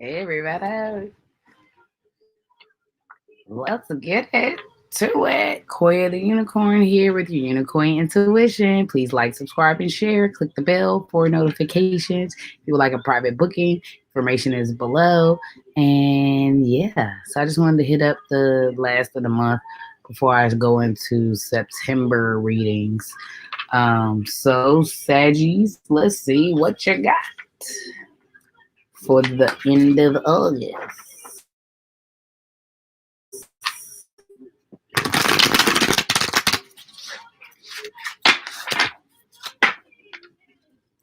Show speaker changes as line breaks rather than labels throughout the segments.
Hey, everybody. Let's get it to it. Koya the Unicorn here with your Unikoy Intuition. Please like, subscribe, and share. Click the bell for notifications. If you would like a private booking, information is below. And yeah, so I just wanted to hit up the last of the month before I go into September readings. So Saggies, let's see what you got for the end of August.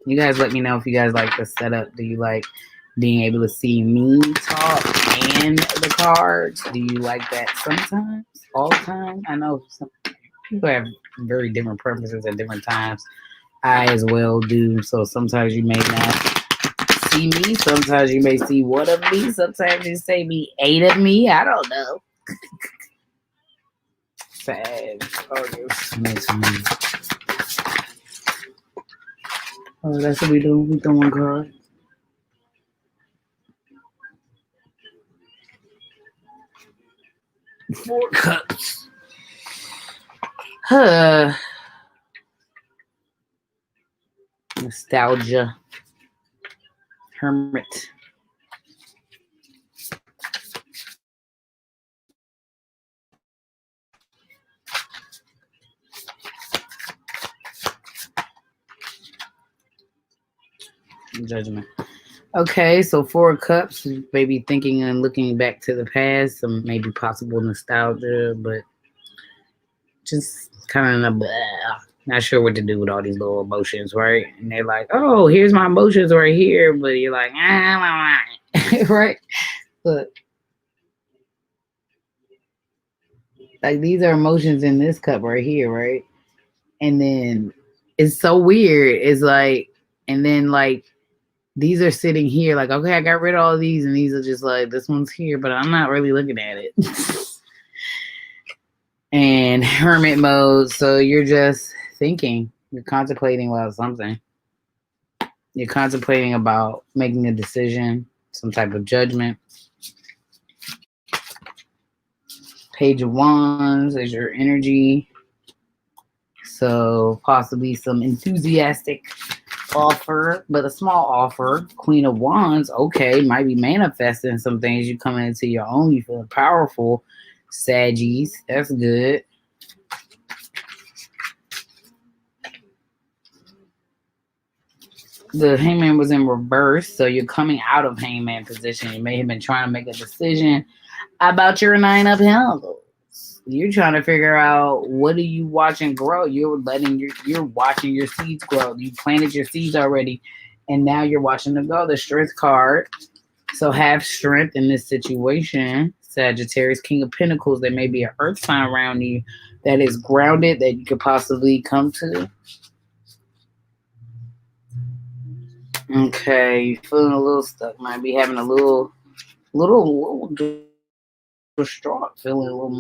You guys let me know if you guys like the setup. Do you like being able to see me talk and the cards? Do you like that sometimes? All the time? I know some people have very different preferences at different times. I as well do. So sometimes you may not see me. Sometimes you may see one of me. Sometimes you say me 8 of me. I don't know. Sad. Oh, that's what we do. We do one card. Four cups. Nostalgia. Hermit. Judgment. Okay, so 4 cups, maybe thinking and looking back to the past, some maybe possible nostalgia, but just kind of not sure what to do with all these little emotions, right? And they're like, oh, here's my emotions right here, but you're like, right? But like these are emotions in this cup right here, right? And then it's so weird. It's like, and then like these are sitting here, like, okay, I got rid of all these, and these are just like, this one's here, but I'm not really looking at it. And hermit mode, so you're just thinking, you're contemplating about something. You're contemplating about making a decision, some type of judgment. Page of Wands is your energy. So possibly some enthusiastic offer, but a small offer. Queen of Wands, okay, might be manifesting some things. You coming into your own, you feel powerful. Saggies, that's good. The Hangman was in reverse, so you're coming out of Hangman position. You may have been trying to make a decision about your 9 of Pentacles. You're trying to figure out, what are you watching grow? You're watching your seeds grow. You planted your seeds already, and now you're watching them grow. The Strength card. So have strength in this situation. Sagittarius, King of Pentacles. There may be an earth sign around you that is grounded that you could possibly come to. Okay, you're feeling a little stuck. Might be having a little distraught, feeling a little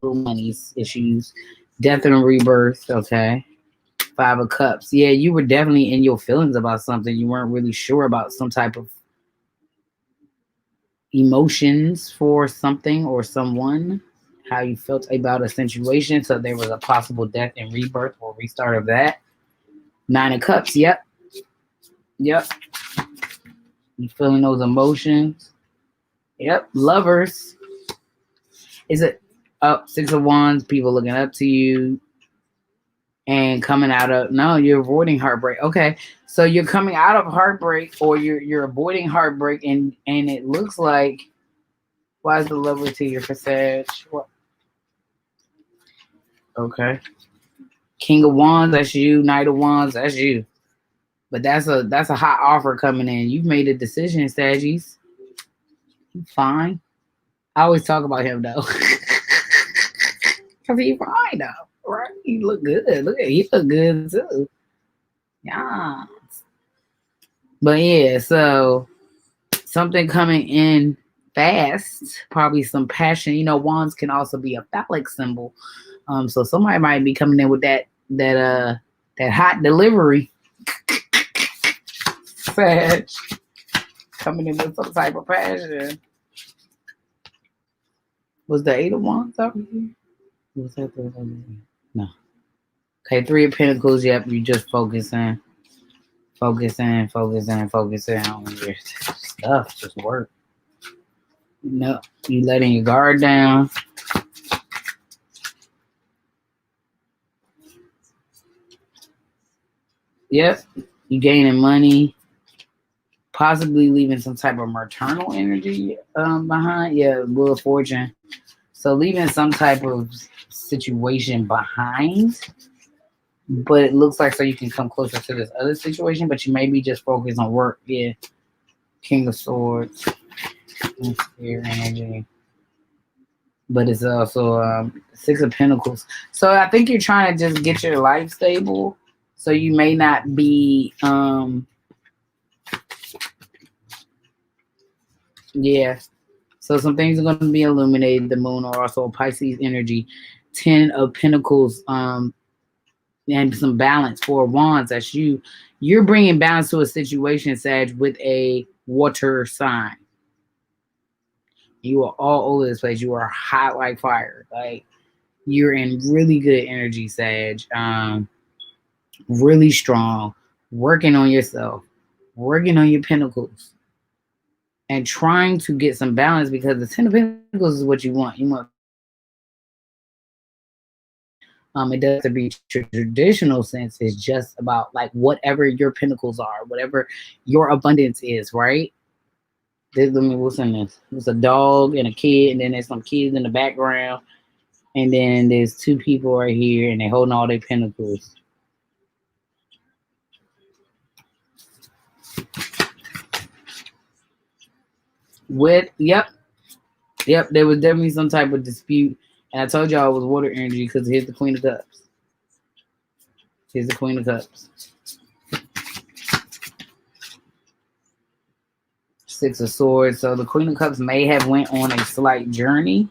money issues. Death and rebirth. Okay. 5 of Cups. Yeah, you were definitely in your feelings about something. You weren't really sure about some type of emotions for something or someone, how you felt about a situation. So there was a possible death and rebirth or restart of that. 9 of Cups. Yep. You feeling those emotions. Yep. Lovers. Is it up? 6 of Wands. People looking up to you. And coming out of, no, you're avoiding heartbreak. Okay, so you're coming out of heartbreak, or you're avoiding heartbreak, and it looks like, why is the Lover to your Sag? What? Okay, King of Wands, that's you. Knight of Wands, that's you. But that's a hot offer coming in. You've made a decision, Saggies. Fine. I always talk about him though, cause he's fine though. Right? He look good. Look at, he look good too. Yeah. But yeah, so something coming in fast, probably some passion. You know, wands can also be a phallic symbol. So somebody might be coming in with that hot delivery. Sag. coming in with some type of passion. Was the 8 of Wands up here? Was that the no? Okay, 3 of Pentacles. Yep, you just focusing on your stuff. Just work. No, you letting your guard down. Yep, you gaining money. Possibly leaving some type of maternal energy behind. Yeah, Wheel of Fortune. So leaving some type of situation behind. But it looks like so you can come closer to this other situation, but you may be just focused on work. Yeah. King of Swords. Spirit energy. But it's also 6 of Pentacles. So I think you're trying to just get your life stable. So you may not be yeah. So some things are going to be illuminated. The moon or also Pisces energy. 10 of Pentacles and some balance. 4 of Wands. That's you. You're bringing balance to a situation, Sag, with a water sign. You are all over this place. You are hot like fire. Like you're in really good energy, Sag. Really strong. Working on yourself. Working on your pentacles. And trying to get some balance because the 10 of Pentacles is what you want. You want it doesn't be traditional sense. It's just about like whatever your pentacles are, whatever your abundance is, right? Let me what's in this? There's a dog and a kid, and then there's some kids in the background, and then there's 2 people right here, and they're holding all their pentacles. Yep, there was definitely some type of dispute, and I told y'all it was water energy because here's the Queen of Cups. Here's the Queen of Cups. 6 of Swords. So the Queen of Cups may have went on a slight journey.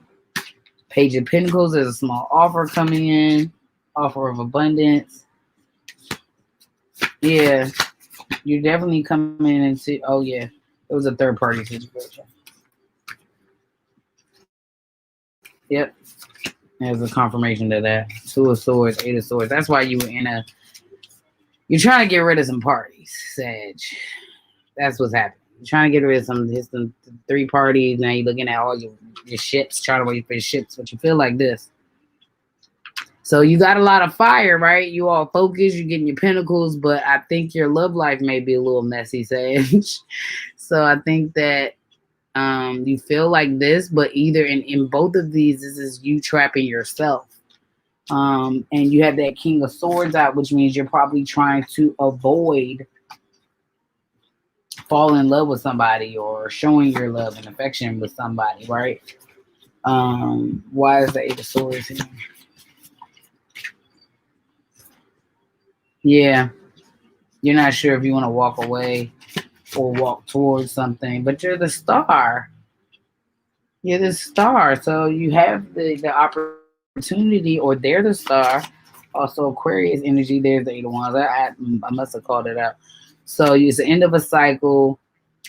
Page of Pentacles. There's a small offer coming in. Offer of abundance. Yeah. You're definitely coming into... Oh, yeah. It was a third-party situation. Yep. There's a confirmation to that. 2 of Swords. 8 of Swords. That's why you were in a... You're trying to get rid of some parties, Sag. That's what's happening. You're trying to get rid of some 3 parties. Now you're looking at all your ships, trying to wait for your ships, but you feel like this. So you got a lot of fire, right? You all focused, you're getting your pentacles, but I think your love life may be a little messy, Sage. So I think that you feel like this, but either in both of these, this is you trapping yourself. And you have that King of Swords out, which means you're probably trying to avoid falling in love with somebody or showing your love and affection with somebody, right? Why is the 8 of Swords here? Yeah, you're not sure if you want to walk away or walk towards something, but you're the star. You're the star, so you have the opportunity, or they're the star. Also, Aquarius energy. There's the 8 of Wands. I must have called it out. So it's the end of a cycle.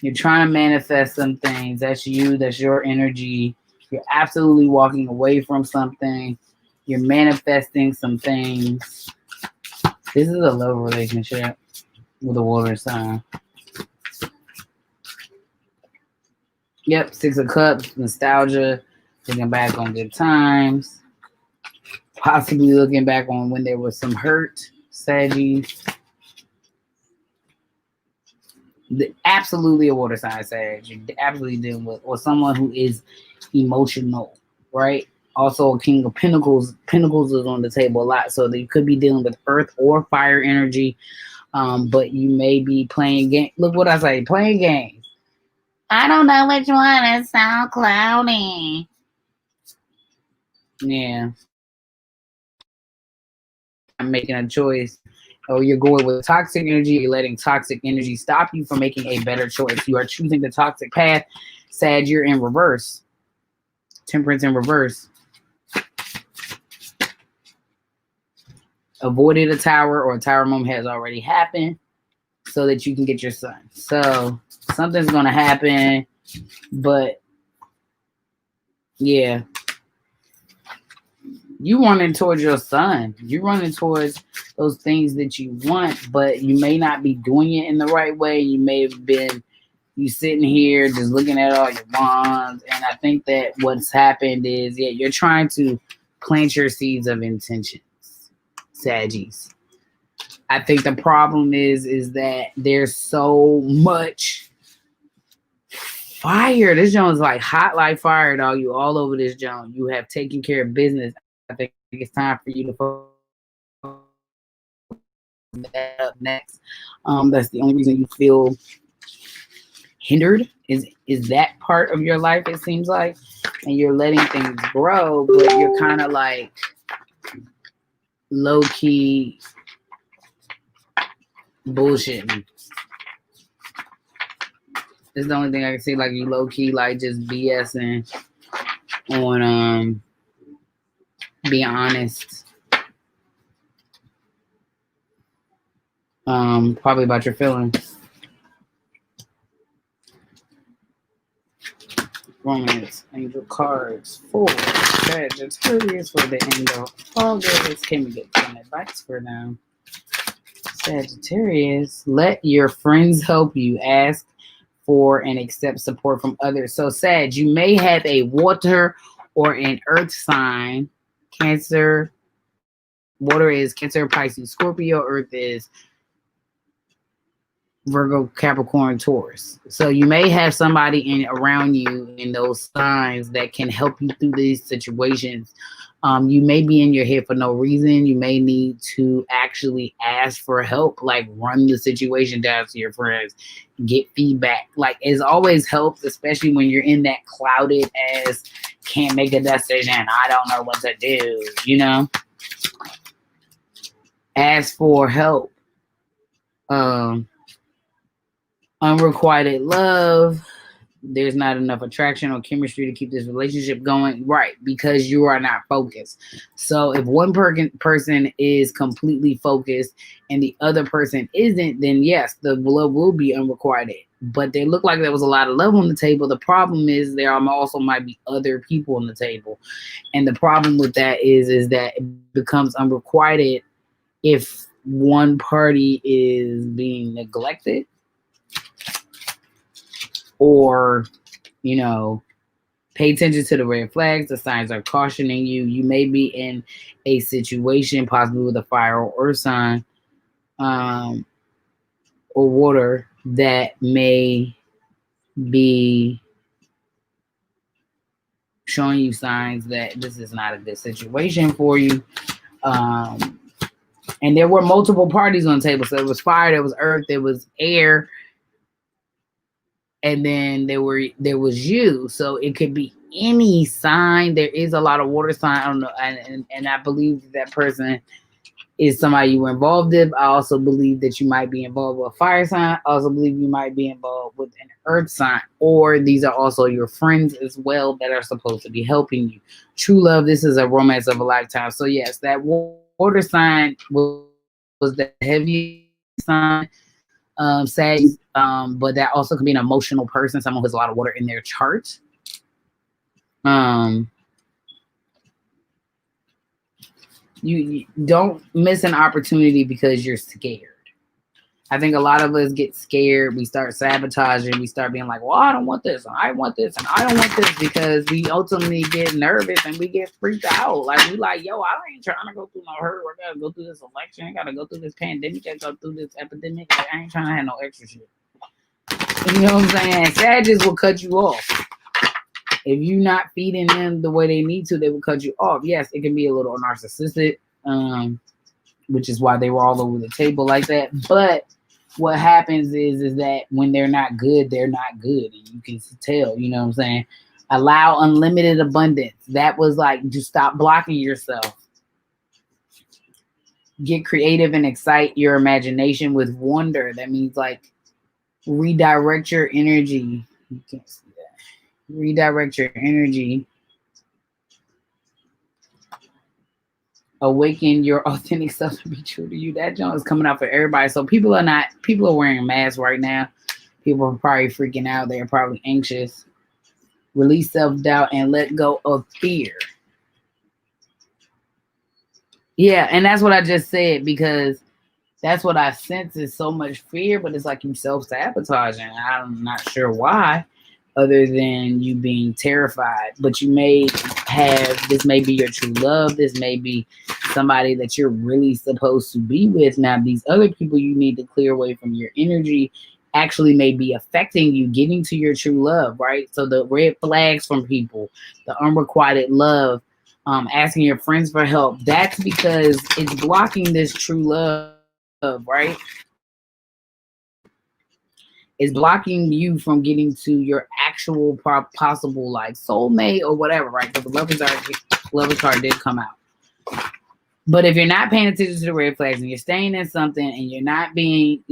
You're trying to manifest some things. That's you. That's your energy. You're absolutely walking away from something. You're manifesting some things. This is a love relationship with a water sign. Yep, 6 of Cups, nostalgia, looking back on good times. Possibly looking back on when there was some hurt, Saggy. Absolutely a water sign, Sag. You're absolutely dealing with, or someone who is emotional, right? Also, King of Pentacles. Pentacles is on the table a lot, so you could be dealing with earth or fire energy, but you may be playing game. Look what I say, playing games. I don't know which one. It sounds cloudy. Yeah. I'm making a choice. Oh, you're going with toxic energy. You're letting toxic energy stop you from making a better choice. You are choosing the toxic path. Sag, you're in reverse. Temperance in reverse. Avoided a tower, or a tower moment has already happened. so that you can get your son. So something's going to happen, but yeah, you running towards your son. You're running towards those things that you want, but you may not be doing it in the right way. You may have been you sitting here just looking at all your wands, and I think that what's happened is, yeah, you're trying to plant your seeds of intentions, Saggies. I think the problem is that there's so much fire. This joint is like hot like fire, dog. You all over this joint. You have taken care of business. I think it's time for you to focus that up next. That's the only reason you feel hindered is that part of your life, it seems like, and you're letting things grow, but you're kind of like low-key bullshitting. It's the only thing I can see, like you low-key like just BSing on being honest, probably about your feelings. Romance, angel cards for Sagittarius for the end of August. Can we get some advice for them? Sagittarius, let your friends help you. Ask for and accept support from others. So Sag, you may have a water or an earth sign. Cancer, water is Cancer, Pisces, Scorpio. Earth is Virgo, Capricorn, Taurus. So you may have somebody around you in those signs that can help you through these situations. You may be in your head for no reason. You may need to actually ask for help, like run the situation down to your friends, get feedback. Like it always helps, especially when you're in that clouded as can't make a decision, I don't know what to do, you know? Ask for help. Unrequited love. There's not enough attraction or chemistry to keep this relationship going. Right, because you are not focused. So if one person is completely focused and the other person isn't, then yes, the love will be unrequited. But they look like there was a lot of love on the table. The problem is there also might be other people on the table. And the problem with that is that it becomes unrequited if one party is being neglected, or, you know, pay attention to the red flags. The signs are cautioning you. You may be in a situation, possibly with a fire or earth sign, or water, that may be showing you signs that this is not a good situation for you. And there were multiple parties on the table. So there was fire, there was earth, there was air, and then there was you. So it could be any sign. There is a lot of water sign. I don't know, and I believe that person is somebody you were involved with. I also believe that you might be involved with a fire sign. I also believe you might be involved with an earth sign, or these are also your friends as well that are supposed to be helping you. True love. This is a romance of a lifetime. So yes, that water sign was the heavy sign. Says, but that also could be an emotional person, someone who has a lot of water in their chart. You don't miss an opportunity because you're scared. I think a lot of us get scared. We start sabotaging. We start being like, well, I don't want this, and I want this, and I don't want this, because we ultimately get nervous and we get freaked out. Like, we like, yo, I ain't trying to go through no hurt. I gotta go through this election. I gotta go through this pandemic. I gotta go through this epidemic. Like, I ain't trying to have no extra shit. You know what I'm saying? Sagittarius will cut you off. If you're not feeding them the way they need to, they will cut you off. Yes, it can be a little narcissistic, which is why they were all over the table like that. But what happens is that when they're not good, they're not good. And you can tell, you know what I'm saying? Allow unlimited abundance. That was like, just stop blocking yourself. Get creative and excite your imagination with wonder. That means like redirect your energy. You can't see that. Redirect your energy Awaken your authentic self to be true to you. That joint is coming out for everybody. So people are wearing masks right now. People are probably freaking out. They're probably anxious. Release self-doubt and let go of fear. Yeah, and that's what I just said, because that's what I sense is so much fear, but it's like you self-sabotaging. I'm not sure why, other than you being terrified. But you may have, this may be your true love. This may be somebody that you're really supposed to be with. Now, these other people you need to clear away from your energy actually may be affecting you getting to your true love, right? So the red flags from people, the unrequited love, asking your friends for help, that's because it's blocking this true love, right? It's blocking you from getting to your actual possible like soulmate or whatever, right? Because the lovers card did come out. But if you're not paying attention to the red flags and you're staying in something and you're not being,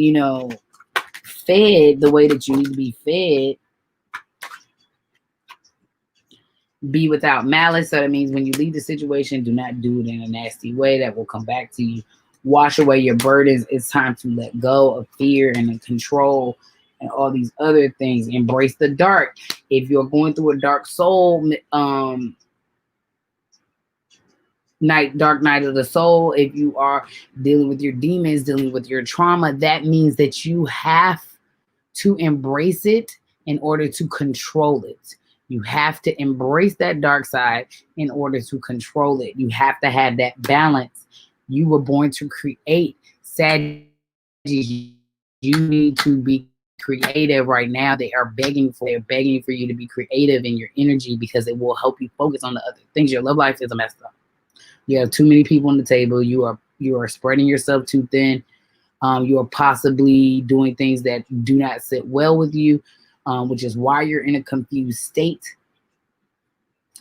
fed the way that you need to be fed, be without malice. So that means when you leave the situation, do not do it in a nasty way that will come back to you. Wash away your burdens. It's time to let go of fear and control and all these other things. Embrace the dark. If you're going through a dark soul, dark night of the soul, if you are dealing with your demons, dealing with your trauma, that means that you have to embrace it in order to control it. You have to embrace that dark side in order to control it. You have to have that balance. You were born to create. Sagittarius, you need to be creative right now. They're begging for you to be creative in your energy, because it will help you focus on the other things. Your love life is a mess up. You have too many people on the table. You are spreading yourself too thin. You are possibly doing things that do not sit well with you, which is why you're in a confused state.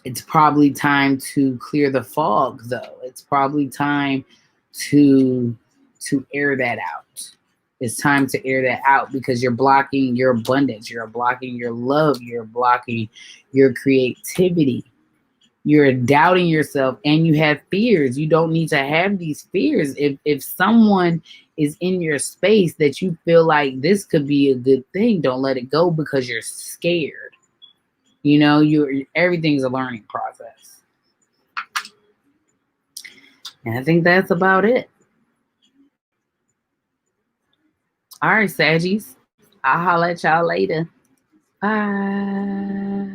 It's probably time to clear the fog, though. It's probably time to air that out. It's time to air that out, because you're blocking your abundance. You're blocking your love. You're blocking your creativity. You're doubting yourself, and you have fears. You don't need to have these fears. If someone is in your space that you feel like this could be a good thing, don't let it go because you're scared. Everything's a learning process. And I think that's about it. All right, Saggies. I'll holler at y'all later. Bye.